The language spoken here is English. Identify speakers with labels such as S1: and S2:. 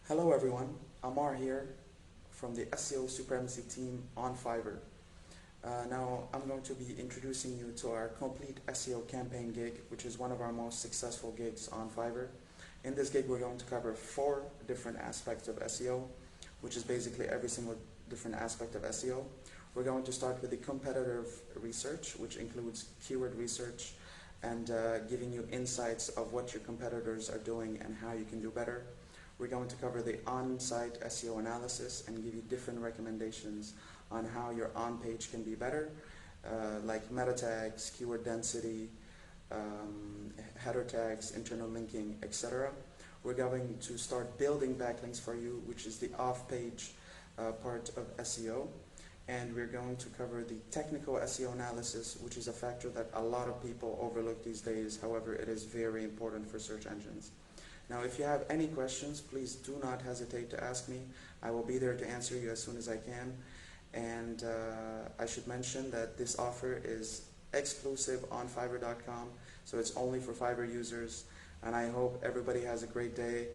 S1: Hello everyone, Amar here from the SEO Supremacy team on Fiverr. Now I'm going to be introducing you to our complete SEO campaign gig, which is one of our most successful gigs on Fiverr. In this gig we're going to cover 4 different aspects of SEO, which is basically every single different aspect of SEO. We're going to start with the competitive research, which includes keyword research and giving you insights of what your competitors are doing and how you can do better. We're going to cover the on-site SEO analysis and give you different recommendations on how your on-page can be better, like meta tags, keyword density, header tags, internal linking, etc. We're going to start building backlinks for you, which is the off-page part of SEO. And we're going to cover the technical SEO analysis, which is a factor that a lot of people overlook these days. However, it is very important for search engines. Now, if you have any questions, please do not hesitate to ask me. I will be there to answer you as soon as I can. And I should mention that this offer is exclusive on Fiverr.com, so it's only for Fiverr users. And I hope everybody has a great day.